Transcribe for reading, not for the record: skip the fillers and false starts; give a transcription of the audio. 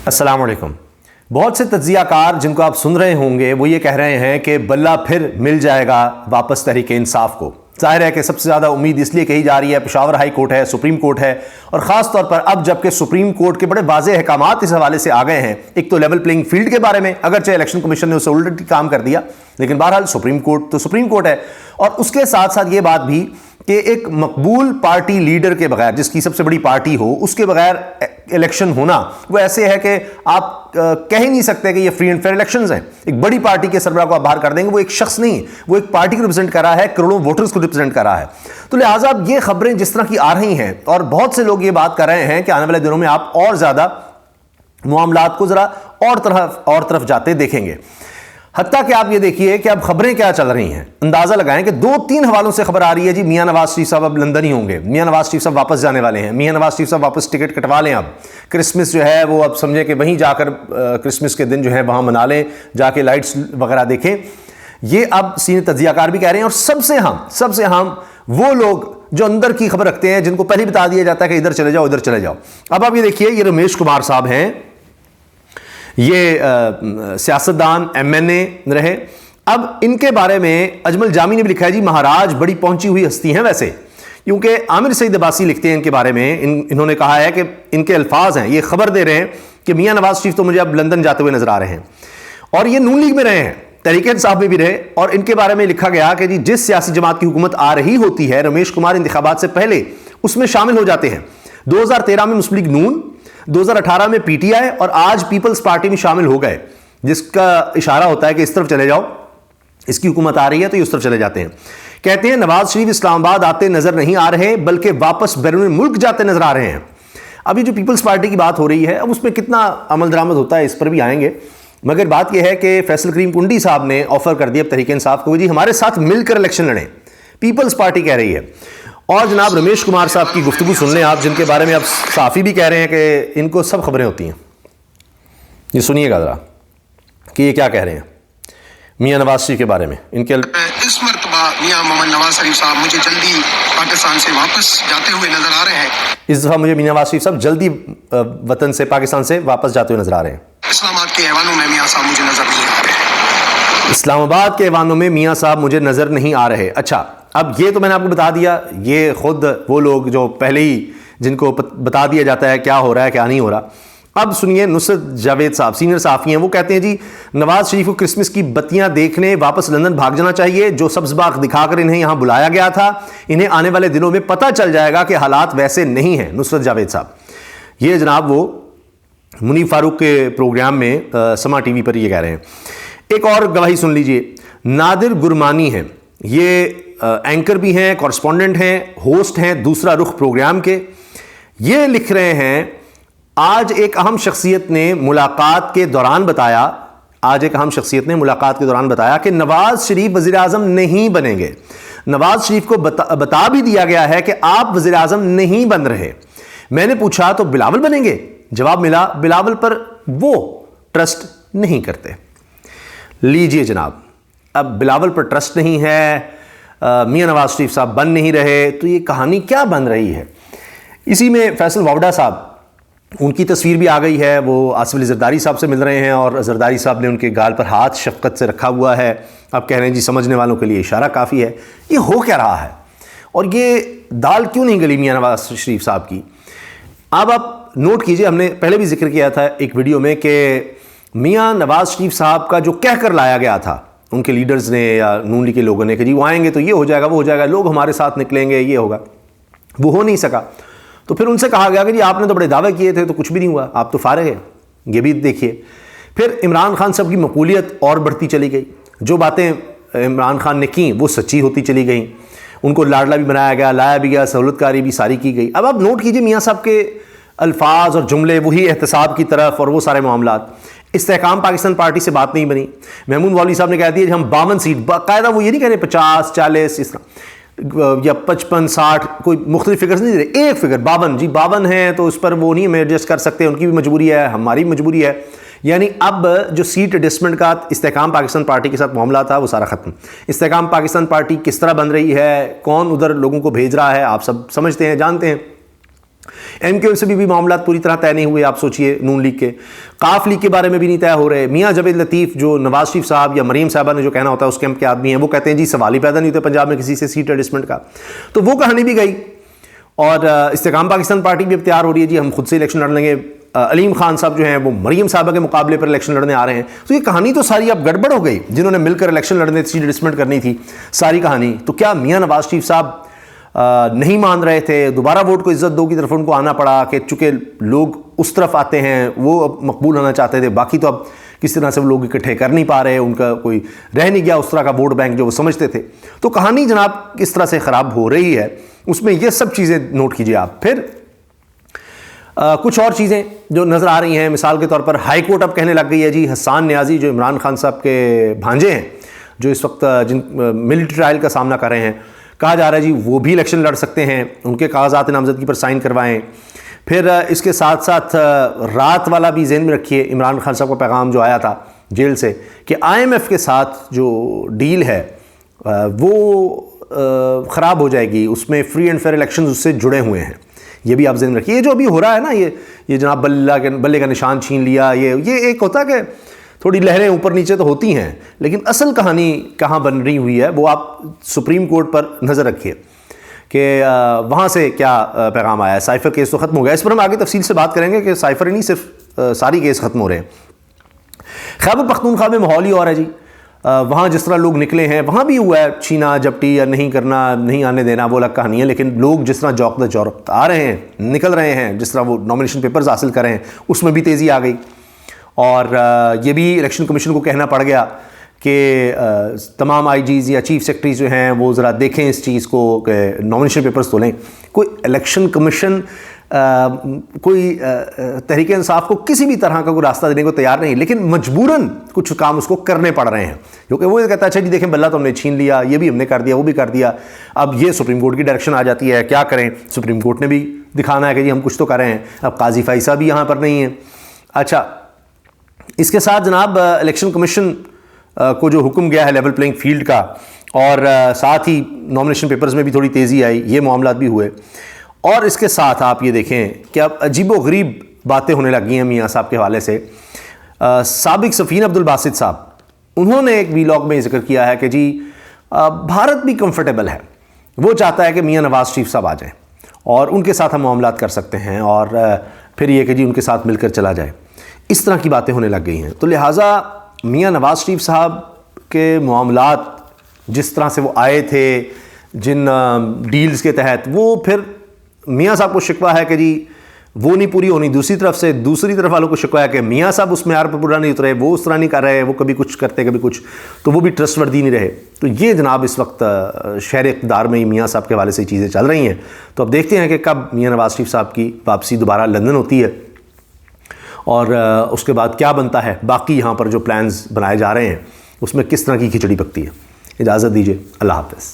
السلام علیکم. بہت سے تجزیہ کار جن کو آپ سن رہے ہوں گے وہ یہ کہہ رہے ہیں کہ بلہ پھر مل جائے گا واپس تحریک انصاف کو. ظاہر ہے کہ سب سے زیادہ امید اس لیے کہی جا رہی ہے پشاور ہائی کورٹ ہے, سپریم کورٹ ہے, اور خاص طور پر اب جب کہ سپریم کورٹ کے بڑے واضح احکامات اس حوالے سے آ گئے ہیں. ایک تو لیول پلینگ فیلڈ کے بارے میں, اگرچہ الیکشن کمیشن نے اسے الٹا کام کر دیا, لیکن بہرحال سپریم کورٹ تو سپریم کورٹ ہے. اور اس کے ساتھ ساتھ یہ بات بھی کہ ایک مقبول پارٹی لیڈر کے بغیر, جس کی سب سے بڑی پارٹی ہو, اس کے بغیر الیکشن ہونا وہ ایسے ہے کہ آپ کہہ ہی نہیں سکتے کہ یہ فری اینڈ فیئر الیکشنز ہیں. ایک بڑی پارٹی کے سربراہ کو آپ باہر کر دیں گے, وہ ایک شخص نہیں, وہ ایک پارٹی کو ریپرزینٹ کر رہا ہے, کروڑوں ووٹرز کو ریپرزینٹ کر رہا ہے. تو لہٰذا اب یہ خبریں جس طرح کی آ رہی ہیں, اور بہت سے لوگ یہ بات کر رہے ہیں کہ آنے والے دنوں میں آپ اور زیادہ معاملات کو ذرا اور طرف جاتے دیکھیں گے. حتیٰ کہ آپ یہ دیکھیے کہ اب خبریں کیا چل رہی ہیں. اندازہ لگائیں کہ 2-3 حوالوں سے خبر آ رہی ہے جی میاں نواز شریف صاحب اب لندن ہی ہوں گے, میاں نواز شریف صاحب واپس جانے والے ہیں, میاں نواز شریف صاحب واپس ٹکٹ کٹوا لیں, اب کرسمس جو ہے وہ اب سمجھیں کہ وہیں جا کر کرسمس کے دن جو ہے وہاں منا لیں, جا کے لائٹس وغیرہ دیکھیں. یہ اب سینئر تجزیہ کار بھی کہہ رہے ہیں, اور سب سے ہم وہ لوگ جو اندر کی خبر رکھتے ہیں, جن کو پہلے بتا دیا جاتا ہے کہ ادھر چلے جاؤ ادھر چلے جاؤ. اب آپ یہ دیکھیے, یہ رمیش کمار صاحب ہیں, یہ سیاستدان ایم این اے رہے. اب ان کے بارے میں اجمل جامی نے بھی لکھا ہے جی مہاراج بڑی پہنچی ہوئی ہستی ہیں ویسے, کیونکہ عامر سعید عباسی لکھتے ہیں ان کے بارے میں, انہوں نے کہا ہے کہ ان کے الفاظ ہیں, یہ خبر دے رہے ہیں کہ میاں نواز شریف تو مجھے اب لندن جاتے ہوئے نظر آ رہے ہیں, اور یہ نون لیگ میں رہے ہیں, تحریک انصاف میں بھی رہے. اور ان کے بارے میں لکھا گیا کہ جی جس سیاسی جماعت کی حکومت آ رہی ہوتی ہے, رمیش کمار انتخابات سے پہلے اس میں شامل ہو جاتے ہیں. 2013 میں مسلم لیگ نون, 2018 میں پی ٹی آئی, اور آج پیپلز پارٹی میں شامل ہو گئے, جس کا اشارہ ہوتا ہے کہ اس طرف چلے جاؤ, اس کی حکومت آ رہی ہے تو یہ اس طرف چلے جاتے ہیں. کہتے ہیں نواز شریف اسلام آباد آتے نظر نہیں آ رہے, بلکہ واپس بیرون ملک جاتے نظر آ رہے ہیں. ابھی جو پیپلز پارٹی کی بات ہو رہی ہے, اب اس میں کتنا عمل درآمد ہوتا ہے اس پر بھی آئیں گے, مگر بات یہ ہے کہ فیصل کریم کنڈی صاحب نے آفر کر دیا تحریک انصاف کو, جی ہمارے ساتھ مل کر الیکشن لڑیں, پیپلز پارٹی کہہ رہی ہے. اور جناب رمیش کمار صاحب کی گفتگو سن لیں آپ, جن کے بارے میں اب صحافی بھی کہہ رہے ہیں کہ ان کو سب خبریں ہوتی ہیں. یہ سنیے گا ذرا کہ یہ کیا کہہ رہے ہیں میاں نواز شریف کے بارے میں. ان کے اس مرتبہ میاں محمد نواز شریف صاحب مجھے جلدی پاکستان سے واپس جاتے ہوئے نظر آ رہے ہیں. اس دفعہ مجھے میاں نواز شریف صاحب جلدی وطن سے, پاکستان سے واپس جاتے ہوئے نظر آ رہے ہیں. اسلام آباد کے ایوانوں میں میاں صاحب مجھے نظر نہیں آ رہے. اسلام آباد کے ایوانوں میں میاں صاحب مجھے نظر نہیں آ رہے. اچھا, اب یہ تو میں نے آپ کو بتا دیا, یہ خود وہ لوگ جو پہلے ہی جن کو بتا دیا جاتا ہے کیا ہو رہا ہے کیا نہیں ہو رہا. اب سنیے نصرت جاوید صاحب, سینئر صحافی ہیں, وہ کہتے ہیں جی نواز شریف کو کرسمس کی بتیاں دیکھنے واپس لندن بھاگ جانا چاہیے. جو سبز باغ دکھا کر انہیں یہاں بلایا گیا تھا, انہیں آنے والے دنوں میں پتہ چل جائے گا کہ حالات ویسے نہیں ہیں. نصرت جاوید صاحب, یہ جناب وہ منیف فاروق کے پروگرام میں سما ٹی وی پر یہ کہہ رہے ہیں. ایک اور گواہی سن لیجئے, نادر گرمانی ہیں, یہ اینکر بھی ہیں, کورسپونڈنٹ ہیں, ہوسٹ ہیں دوسرا رخ پروگرام کے. یہ لکھ رہے ہیں آج ایک اہم شخصیت نے ملاقات کے دوران بتایا کہ نواز شریف وزیر اعظم نہیں بنیں گے. نواز شریف کو بتا بھی دیا گیا ہے کہ آپ وزیر اعظم نہیں بن رہے. میں نے پوچھا تو بلاول بنیں گے؟ جواب ملا بلاول پر وہ ٹرسٹ نہیں کرتے. لیجئے جناب, اب بلاول پر ٹرسٹ نہیں ہے, میاں نواز شریف صاحب بن نہیں رہے, تو یہ کہانی کیا بن رہی ہے؟ اسی میں فیصل واوڈا صاحب, ان کی تصویر بھی آ گئی ہے, وہ آصف علی زرداری صاحب سے مل رہے ہیں, اور زرداری صاحب نے ان کے گال پر ہاتھ شفقت سے رکھا ہوا ہے. اب کہہ رہے ہیں جی سمجھنے والوں کے لیے اشارہ کافی ہے. یہ ہو کیا رہا ہے, اور یہ دال کیوں نہیں گلی میاں نواز شریف صاحب کی؟ اب آپ نوٹ کیجئے, ہم نے پہلے بھی ذکر کیا تھا ایک ویڈیو میں کہ میاں نواز شریف صاحب کا جو کہہ کر لایا گیا تھا ان کے لیڈرز نے یا نون لیگ کے لوگوں نے کہ جی وہ آئیں گے تو یہ ہو جائے گا وہ ہو جائے گا, لوگ ہمارے ساتھ نکلیں گے, یہ ہوگا, وہ ہو نہیں سکا. تو پھر ان سے کہا گیا کہ جی آپ نے تو بڑے دعوے کیے تھے تو کچھ بھی نہیں ہوا, آپ تو فارغ ہیں. یہ بھی دیکھیے. پھر عمران خان صاحب کی مقبولیت اور بڑھتی چلی گئی, جو باتیں عمران خان نے کیں وہ سچی ہوتی چلی گئیں, ان کو لاڈلا بھی بنایا گیا, لایا بھی گیا, سہولت کاری بھی ساری کی گئی. اب آپ نوٹ کیجئے میاں صاحب کے الفاظ اور جملے, وہی احتساب کی طرف اور وہ سارے معاملات. استحکام پاکستان پارٹی سے بات نہیں بنی. محمود مولوی صاحب نے کہہ دیا ہم 52 سیٹ, باقاعدہ وہ یہ نہیں کہہ رہے 50 40 اس طرح یا 55 60, کوئی مختلف فگرز نہیں دے رہے, ایک فگر 52. جی 52 ہیں تو اس پر وہ نہیں ہم ایڈجسٹ کر سکتے, ان کی بھی مجبوری ہے, ہماری بھی مجبوری ہے. یعنی اب جو سیٹ ایڈجسٹمنٹ کا استحکام پاکستان پارٹی کے ساتھ معاملہ تھا وہ سارا ختم. استحکام پاکستان پارٹی کس طرح بن رہی ہے, کون ادھر لوگوں کو بھیج رہا ہے, آپ سب سمجھتے ہیں, جانتے ہیں. ایم کیو ایم سے بھی معاملات پوری طرح طے نہیں ہوئے. آپ سوچئے نون لیگ کے قاف لیگ کے بارے میں بھی نہیں طے ہو رہے. میاں جاوید لطیف جو نواز شریف صاحب یا مریم صاحبہ نے جو کہنا ہوتا ہے اس کیمپ کے آدمی ہیں, وہ کہتے ہیں جی سوال ہی پیدا نہیں ہوتے پنجاب میں کسی سے سیٹ ایڈجسٹمنٹ کا. تو وہ کہانی بھی گئی. اور استحکام پاکستان پارٹی بھی اب تیار ہو رہی ہے جی ہم خود سے الیکشن لڑ لیں گے. علیم خان صاحب جو ہیں وہ مریم صاحبہ کے مقابلے پر الیکشن لڑنے آ رہے ہیں. تو یہ کہانی تو ساری اب گڑبڑ ہو گئی. جنہوں نے مل کر الیکشن لڑنے سیٹ ایڈجسٹمنٹ کرنی تھی ساری کہانی. تو کیا میاں نواز شریف صاحب نہیں مان رہے تھے, دوبارہ ووٹ کو عزت دو کی طرف ان کو آنا پڑا کہ چونکہ لوگ اس طرف آتے ہیں وہ اب مقبول ہونا چاہتے تھے, باقی تو اب کس طرح سے وہ لوگ اکٹھے کر نہیں پا رہے, ان کا کوئی رہ نہیں گیا اس طرح کا ووٹ بینک جو وہ سمجھتے تھے. تو کہانی جناب کس طرح سے خراب ہو رہی ہے اس میں یہ سب چیزیں نوٹ کیجئے آپ. پھر کچھ اور چیزیں جو نظر آ رہی ہیں, مثال کے طور پر ہائی کورٹ اب کہنے لگ گئی ہے جی حسان نیازی جو عمران خان صاحب کے بھانجے ہیں جو اس وقت جن ملٹری ٹرائل کا سامنا کر رہے ہیں, کہا جا رہا ہے جی وہ بھی الیکشن لڑ سکتے ہیں, ان کے کاغذات نامزدگی پر سائن کروائیں. پھر اس کے ساتھ ساتھ رات والا بھی ذہن میں رکھیے, عمران خان صاحب کا پیغام جو آیا تھا جیل سے کہ آئی ایم ایف کے ساتھ جو ڈیل ہے وہ خراب ہو جائے گی, اس میں فری اینڈ فیئر الیکشنز اس سے جڑے ہوئے ہیں. یہ بھی آپ ذہن میں رکھیے. یہ جو ابھی ہو رہا ہے نا یہ جناب بلے کا نشان چھین لیا, یہ ایک ہوتا ہے کہ تھوڑی لہریں اوپر نیچے تو ہوتی ہیں, لیکن اصل کہانی کہاں بن رہی ہوئی ہے وہ آپ سپریم کورٹ پر نظر رکھیے کہ وہاں سے کیا پیغام آیا ہے. سائفر کیس تو ختم ہو گیا, اس پر ہم آگے تفصیل سے بات کریں گے کہ سائفر ہی نہیں صرف ساری کیس ختم ہو رہے ہیں. خیبر پختونخوا میں ماحول ہی اور ہے جی, وہاں جس طرح لوگ نکلے ہیں وہاں بھی ہوا ہے چھینا جپٹی یا نہیں کرنا, نہیں آنے دینا, وہ الگ کہانی ہے. لیکن لوگ جس طرح جوقت آ رہے ہیں نکل رہے ہیں, جس طرح وہ نامینیشن پیپرز حاصل کر رہے ہیں اس میں بھی تیزی آ گئی. اور یہ بھی الیکشن کمیشن کو کہنا پڑ گیا کہ تمام آئی جیز یا چیف سیکرٹریز جو ہیں وہ ذرا دیکھیں اس چیز کو کہ نامینیشن پیپرز تو لیں. کوئی الیکشن کمیشن کوئی تحریک انصاف کو کسی بھی طرح کا کوئی راستہ دینے کو تیار نہیں, لیکن مجبوراً کچھ کام اس کو کرنے پڑ رہے ہیں کیونکہ وہ یہ کہتا ہے اچھا جی دیکھیں بلہ تو ہم نے چھین لیا, یہ بھی ہم نے کر دیا, وہ بھی کر دیا. اب یہ سپریم کورٹ کی ڈائریکشن آ جاتی ہے, کیا کریں, سپریم کورٹ نے بھی دکھانا ہے کہ جی ہم کچھ تو کر رہے ہیں. اب قاضی فائصہ بھی یہاں پر نہیں ہے. اچھا اس کے ساتھ جناب الیکشن کمیشن کو جو حکم گیا ہے لیول پلینگ فیلڈ کا, اور ساتھ ہی نامینیشن پیپرز میں بھی تھوڑی تیزی آئی, یہ معاملات بھی ہوئے. اور اس کے ساتھ آپ یہ دیکھیں کہ اب عجیب و غریب باتیں ہونے لگی ہیں میاں صاحب کے حوالے سے. سابق سفیر عبدالباسط صاحب انہوں نے ایک ویلاگ میں ذکر کیا ہے کہ جی بھارت بھی کمفرٹیبل ہے, وہ چاہتا ہے کہ میاں نواز شریف صاحب آ جائیں اور ان کے ساتھ ہم معاملات کر سکتے ہیں, اور پھر یہ کہ جی ان کے ساتھ مل کر چلا جائے. اس طرح کی باتیں ہونے لگ گئی ہیں. تو لہٰذا میاں نواز شریف صاحب کے معاملات جس طرح سے وہ آئے تھے جن ڈیلز کے تحت, وہ پھر میاں صاحب کو شکوہ ہے کہ جی وہ نہیں پوری ہونی. دوسری طرف والوں کو شکوہ ہے کہ میاں صاحب اس معیار پر پورا نہیں اترے, وہ اس طرح نہیں کر رہے, وہ کبھی کچھ کرتے کبھی کچھ, تو وہ بھی ٹرسٹ وردی نہیں رہے. تو یہ جناب اس وقت شہر اقتدار میں ہی میاں صاحب کے حوالے سے چیزیں چل رہی ہیں. تو اب دیکھتے ہیں کہ کب میاں نواز شریف صاحب کی واپسی دوبارہ لندن ہوتی ہے اور اس کے بعد کیا بنتا ہے. باقی یہاں پر جو پلانز بنائے جا رہے ہیں اس میں کس طرح کی کھچڑی پکتی ہے. اجازت دیجیے, اللہ حافظ.